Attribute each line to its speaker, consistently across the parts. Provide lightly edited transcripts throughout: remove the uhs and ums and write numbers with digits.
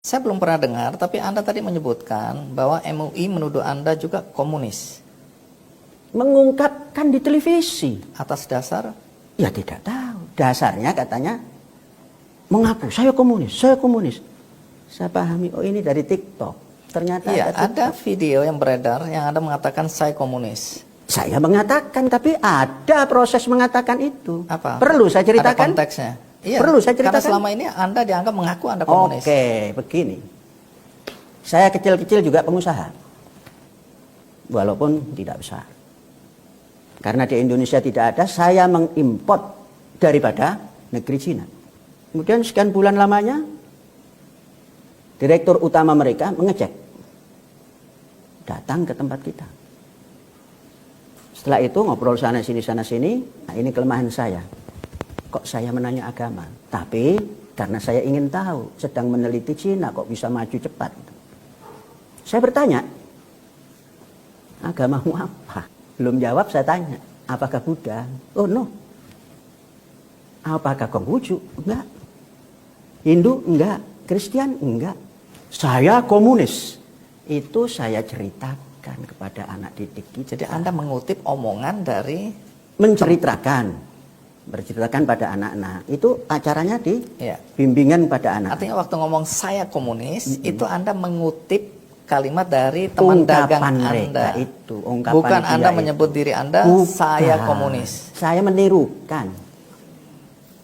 Speaker 1: Saya belum pernah dengar, tapi Anda tadi menyebutkan bahwa MUI menuduh Anda juga komunis.
Speaker 2: Mengungkapkan di televisi.
Speaker 1: Atas dasar?
Speaker 2: Ya tidak tahu. Dasarnya katanya mengaku saya komunis, saya komunis. Saya pahami, oh ini dari TikTok. Ternyata
Speaker 1: Iya, ada
Speaker 2: TikTok.
Speaker 1: video yang beredar yang Anda mengatakan saya komunis.
Speaker 2: Saya mengatakan, tapi ada proses mengatakan itu.
Speaker 1: Apa?
Speaker 2: Perlu saya ceritakan?
Speaker 1: Ada konteksnya. Iya,
Speaker 2: perlu saya ceritakan?
Speaker 1: karena selama ini Anda dianggap mengaku Anda komunis.
Speaker 2: Oke, begini. Saya kecil-kecil juga pengusaha. Walaupun tidak besar. Karena di Indonesia tidak ada, saya mengimport daripada negeri Cina. Kemudian sekian bulan lamanya, direktur utama mereka mengecek. Datang ke tempat kita. Setelah itu ngobrol sana sini, nah ini kelemahan saya. Kok saya menanya agama? Tapi karena saya ingin tahu, sedang meneliti Cina kok bisa maju cepat. Saya bertanya, agamamu apa? Belum jawab saya tanya, apakah Buddha? Oh no. Apakah Konghucu? Enggak. Hindu? Enggak. Kristen? Enggak. Saya komunis. Itu saya ceritakan kepada anak didik kita.
Speaker 1: Jadi Anda mengutip omongan dari...
Speaker 2: Berceritakan pada anak-anak. Itu acaranya di
Speaker 1: ya.
Speaker 2: bimbingan pada anak.
Speaker 1: Artinya waktu ngomong saya komunis, itu Anda mengutip kalimat dari teman dagang Anda.
Speaker 2: Itu, ungkapan
Speaker 1: bukan Anda
Speaker 2: itu.
Speaker 1: menyebut diri Anda, saya komunis.
Speaker 2: Saya menirukan.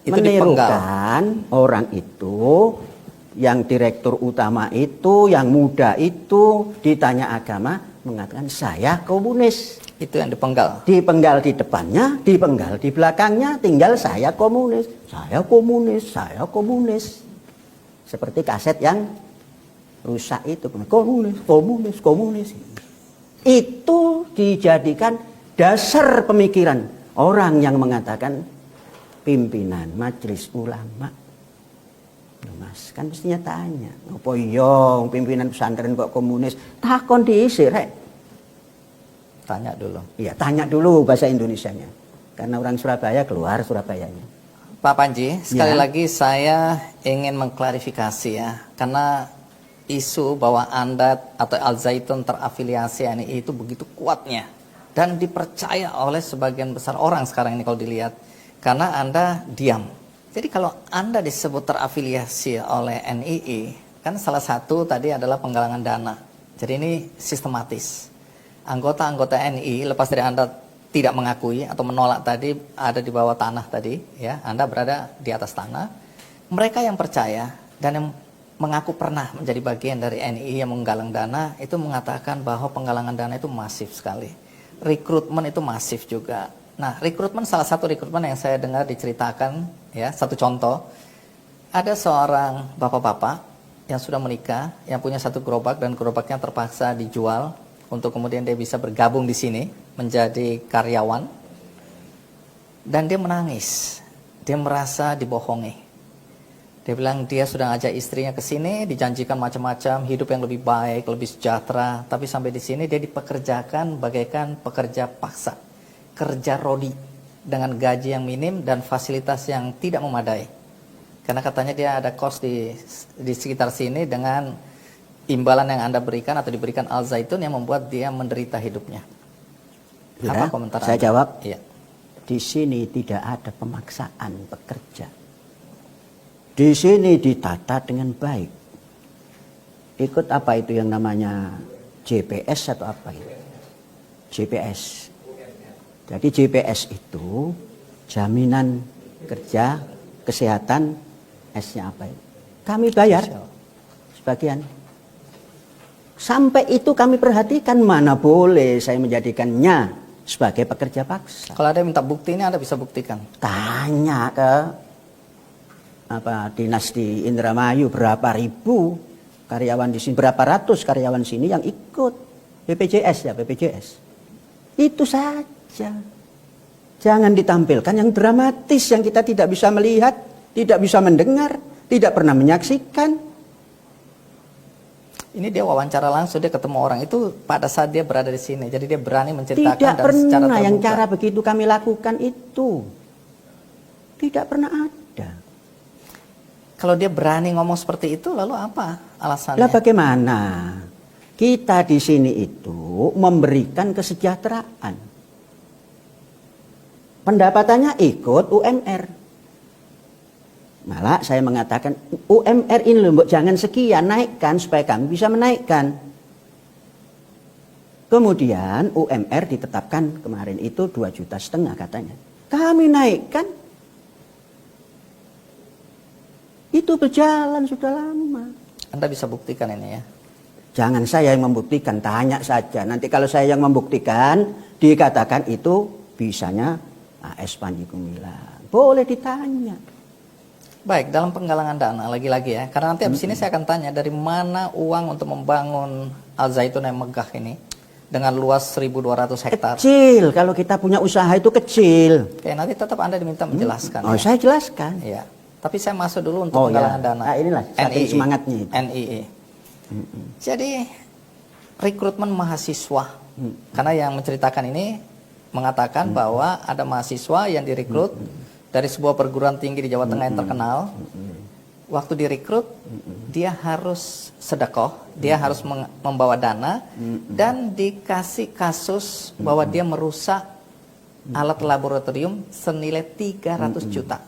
Speaker 1: Itu
Speaker 2: menirukan orang itu, yang direktur utama itu, yang muda itu, ditanya agama, mengatakan saya komunis.
Speaker 1: Itu yang dipenggal.
Speaker 2: Dipenggal di depannya, dipenggal di belakangnya, tinggal saya komunis. Saya komunis, saya komunis. Seperti kaset yang rusak itu. Komunis, komunis, komunis. Itu dijadikan dasar pemikiran orang yang mengatakan pimpinan majelis ulama. Mas, kan mestinya tanya. Apa iya pimpinan pesantren kok komunis? Takon diisi, rek.
Speaker 1: Tanya dulu.
Speaker 2: Iya, tanya dulu bahasa Indonesianya. Karena orang Surabaya keluar Surabayanya.
Speaker 1: Pak Panji, sekali
Speaker 2: Ya.
Speaker 1: lagi saya ingin mengklarifikasi ya. Karena isu bahwa Anda atau Al Zaitun terafiliasi NII itu begitu kuatnya. Dan dipercaya oleh sebagian besar orang sekarang ini kalau dilihat. Karena Anda diam. Jadi kalau Anda disebut terafiliasi oleh NII, kan salah satu tadi adalah penggalangan dana. Jadi ini sistematis. Anggota-anggota NII lepas dari Anda tidak mengakui atau menolak tadi ada di bawah tanah tadi, ya, Anda berada di atas tanah. Mereka yang percaya dan yang mengaku pernah menjadi bagian dari NII yang menggalang dana itu mengatakan bahwa penggalangan dana itu masif sekali. Rekrutmen itu masif juga. Nah, rekrutmen salah satu rekrutmen yang saya dengar diceritakan, ya, satu contoh, ada seorang bapak-bapak yang sudah menikah, yang punya satu gerobak dan gerobaknya terpaksa dijual untuk kemudian dia bisa bergabung di sini menjadi karyawan, dan dia menangis, dia merasa dibohongi. Dia bilang dia sudah ngajak istrinya ke sini, dijanjikan macam-macam hidup yang lebih baik, lebih sejahtera, tapi sampai di sini dia dipekerjakan bagaikan pekerja paksa, kerja rodi dengan gaji yang minim dan fasilitas yang tidak memadai. Karena katanya dia ada kos di sekitar sini dengan imbalan yang Anda berikan atau diberikan Al Zaitun yang membuat dia menderita hidupnya.
Speaker 2: Ya,
Speaker 1: apa komentar
Speaker 2: saya
Speaker 1: Anda?
Speaker 2: jawab,
Speaker 1: iya.
Speaker 2: Di sini tidak ada pemaksaan pekerja. Di sini ditata dengan baik. Ikut apa itu yang namanya JPS atau apa itu? JPS. Jadi JPS itu jaminan kerja, kesehatan, S-nya apa itu? Kami bayar sebagian. Sampai itu kami perhatikan, mana boleh saya menjadikannya sebagai pekerja paksa.
Speaker 1: Kalau ada yang minta bukti ini Anda bisa buktikan.
Speaker 2: Tanya ke dinas di Indramayu berapa ribu karyawan di sini, berapa ratus karyawan sini yang ikut BPJS, ya BPJS. Itu saja. Jangan ditampilkan yang dramatis yang kita tidak bisa melihat, tidak bisa mendengar, tidak pernah menyaksikan.
Speaker 1: Ini dia wawancara langsung, dia ketemu orang itu pada saat dia berada di sini. Jadi dia berani menceritakan
Speaker 2: tidak
Speaker 1: dan
Speaker 2: pernah
Speaker 1: secara terbuka.
Speaker 2: yang cara begitu kami lakukan itu. Tidak pernah ada.
Speaker 1: Kalau dia berani ngomong seperti itu, lalu apa alasannya?
Speaker 2: Lah bagaimana? Kita di sini itu memberikan kesejahteraan. Pendapatannya ikut UMR. Malah saya mengatakan UMR ini loh, jangan sekian, naikkan supaya kami bisa menaikkan. Kemudian UMR ditetapkan kemarin itu 2,5 juta katanya. Kami naikkan. Itu berjalan sudah lama.
Speaker 1: Anda bisa buktikan ini ya.
Speaker 2: Jangan saya yang membuktikan, tanya saja. Nanti kalau saya yang membuktikan, dikatakan itu bisanya AS Panji Gumilang. Boleh ditanya.
Speaker 1: Baik, dalam penggalangan dana lagi-lagi ya. Karena nanti habis ini saya akan tanya dari mana uang untuk membangun Al Zaitun yang megah ini dengan luas 1.200 hektar.
Speaker 2: Kecil, kalau kita punya usaha itu kecil.
Speaker 1: Oke, nanti tetap Anda diminta menjelaskan.
Speaker 2: Oh,
Speaker 1: ya.
Speaker 2: saya jelaskan.
Speaker 1: Iya. Tapi saya masuk dulu untuk penggalangan dana.
Speaker 2: Nah, inilah saking semangatnya itu.
Speaker 1: NII. Jadi rekrutmen mahasiswa. Karena yang menceritakan ini mengatakan bahwa ada mahasiswa yang direkrut dari sebuah perguruan tinggi di Jawa Tengah yang terkenal. Waktu direkrut, dia harus sedekah, dia harus membawa dana, dan dikasih kasus bahwa dia merusak alat laboratorium senilai 300 juta.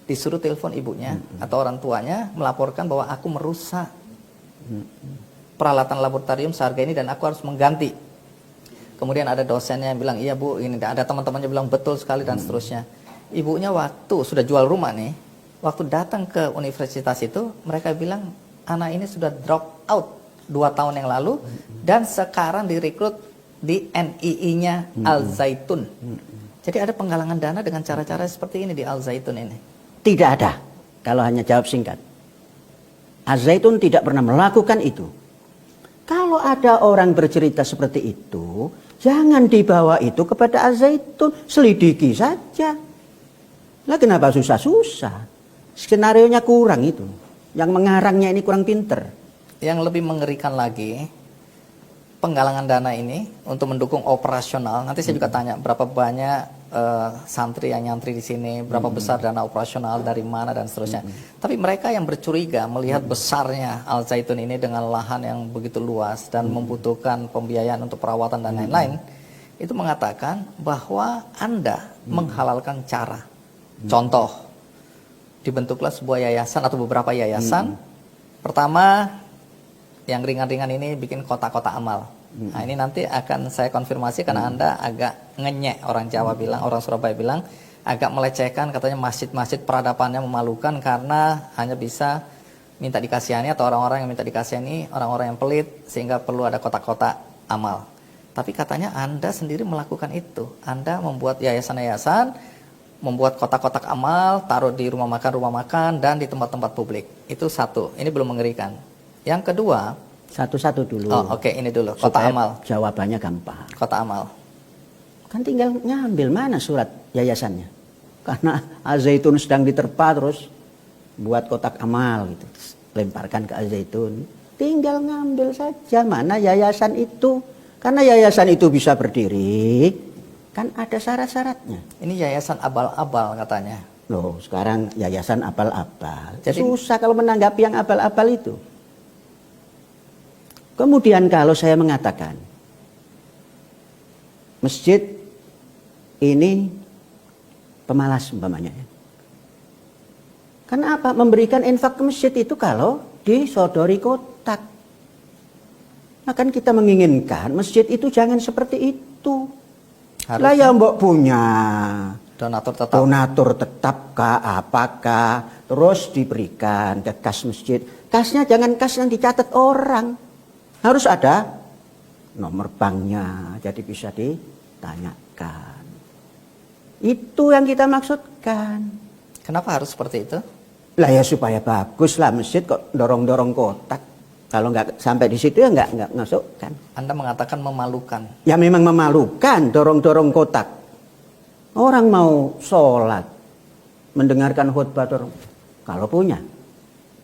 Speaker 1: Disuruh telepon ibunya atau orang tuanya melaporkan bahwa aku merusak peralatan laboratorium seharga ini dan aku harus mengganti. Kemudian ada dosennya yang bilang, iya bu, ini ada teman-temannya bilang betul sekali dan seterusnya. Ibunya waktu sudah jual rumah nih, waktu datang ke universitas itu, mereka bilang anak ini sudah drop out 2 tahun yang lalu dan sekarang direkrut di NII-nya Al Zaitun. Jadi ada penggalangan dana dengan cara-cara seperti ini di Al Zaitun ini.
Speaker 2: Tidak ada. Kalau hanya jawab singkat. Al Zaitun tidak pernah melakukan itu. Kalau ada orang bercerita seperti itu, jangan dibawa itu kepada Al Zaitun, selidiki saja. Lah kenapa susah-susah? Skenarionya kurang itu. Yang mengarangnya ini kurang pinter.
Speaker 1: Yang lebih mengerikan lagi, penggalangan dana ini untuk mendukung operasional. Nanti saya juga tanya berapa banyak santri yang nyantri di sini, berapa besar dana operasional, dari mana dan seterusnya. Tapi mereka yang bercuriga melihat besarnya Al Zaitun ini dengan lahan yang begitu luas dan membutuhkan pembiayaan untuk perawatan dan lain-lain, itu mengatakan bahwa Anda menghalalkan cara. Contoh, dibentuklah sebuah yayasan atau beberapa yayasan. Pertama, yang ringan-ringan ini bikin kotak-kotak amal. Nah ini nanti akan saya konfirmasi karena Anda agak ngenyek, orang Jawa bilang, orang Surabaya bilang, agak melecehkan, katanya masjid-masjid peradabannya memalukan karena hanya bisa minta dikasihani, atau orang-orang yang minta dikasihani orang-orang yang pelit sehingga perlu ada kotak-kotak amal. Tapi katanya Anda sendiri melakukan itu. Anda membuat yayasan-yayasan, membuat kotak-kotak amal, taruh di rumah makan dan di tempat-tempat publik. Itu satu, ini belum mengerikan. Yang kedua,
Speaker 2: satu-satu dulu.
Speaker 1: Oh oke, ini dulu, kotak
Speaker 2: supaya
Speaker 1: amal.
Speaker 2: Jawabannya gampang.
Speaker 1: Kotak amal.
Speaker 2: Kan tinggal ngambil mana surat yayasannya. Karena Al Zaitun sedang diterpa terus buat kotak amal gitu. Lemparkan ke Al Zaitun. Tinggal ngambil saja mana yayasan itu. Karena yayasan itu bisa berdiri, kan ada syarat-syaratnya.
Speaker 1: Ini yayasan abal-abal katanya.
Speaker 2: Loh, sekarang yayasan abal-abal.
Speaker 1: Jadi
Speaker 2: susah kalau menanggapi yang abal-abal itu. Kemudian kalau saya mengatakan masjid ini pemalas umpamanya. Karena apa? Memberikan infak ke masjid itu kalau disodori kotak. Nah kan kita menginginkan masjid itu jangan seperti itu. Lah yang mbok punya donatur tetap kah, apakah, terus diberikan ke kas masjid. Kasnya jangan kas yang dicatat orang. Harus ada nomor banknya, jadi bisa ditanyakan. Itu yang kita maksudkan.
Speaker 1: Kenapa harus seperti itu?
Speaker 2: Lah ya supaya bagus lah, masjid kok dorong-dorong kotak. Kalau nggak sampai di situ ya nggak masukkan.
Speaker 1: Anda mengatakan memalukan.
Speaker 2: Ya memang memalukan dorong-dorong kotak. Orang mau sholat, mendengarkan khutbah dorong. Kalau punya,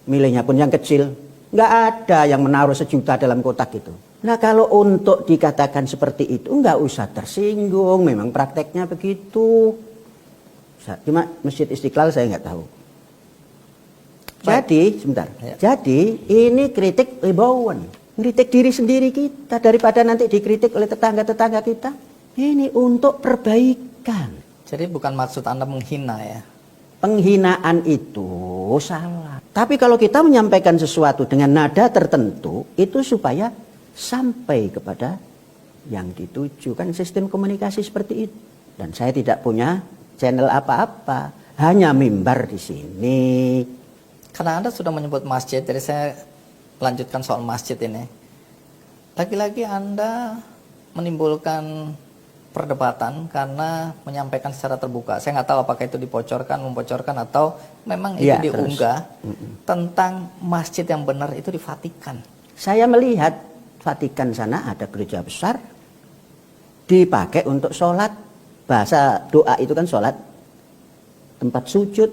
Speaker 2: milihnya pun yang kecil. Nggak ada yang menaruh 1 juta dalam kotak itu. Nah kalau untuk dikatakan seperti itu nggak usah tersinggung. Memang prakteknya begitu. Cuma Masjid Istiqlal saya nggak tahu. Jadi, sebentar.
Speaker 1: Ya.
Speaker 2: Jadi, ini kritik Ibawan. Kritik diri sendiri kita. Daripada nanti dikritik oleh tetangga-tetangga kita. Ini untuk perbaikan.
Speaker 1: Jadi bukan maksud Anda menghina ya.
Speaker 2: Penghinaan itu salah. Tapi kalau kita menyampaikan sesuatu dengan nada tertentu, itu supaya sampai kepada yang dituju. Kan sistem komunikasi seperti itu. Dan saya tidak punya channel apa-apa. Hanya mimbar di sini.
Speaker 1: Karena Anda sudah menyebut masjid, jadi saya lanjutkan soal masjid ini. Lagi-lagi Anda menimbulkan perdebatan karena menyampaikan secara terbuka. Saya nggak tahu apakah itu membocorkan atau memang itu
Speaker 2: Ya,
Speaker 1: diunggah tentang masjid yang benar itu di Vatikan.
Speaker 2: Saya melihat Vatikan sana ada gereja besar dipakai untuk sholat. Bahasa doa itu kan sholat. Tempat sujud,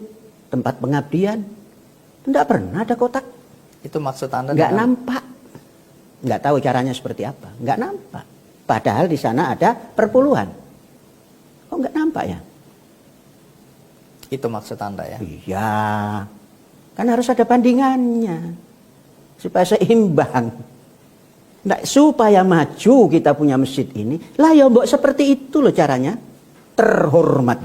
Speaker 2: tempat pengabdian. Tidak pernah ada kotak.
Speaker 1: Itu maksud Anda?
Speaker 2: Nggak nampak. Nggak tahu caranya seperti apa. Nggak nampak. Padahal di sana ada perpuluhan. Kok nggak nampak ya?
Speaker 1: Itu maksud Anda ya?
Speaker 2: Iya. Kan harus ada bandingannya. Supaya seimbang. Nah, supaya maju kita punya masjid ini. Lah ya mbok seperti itu loh caranya. Terhormat.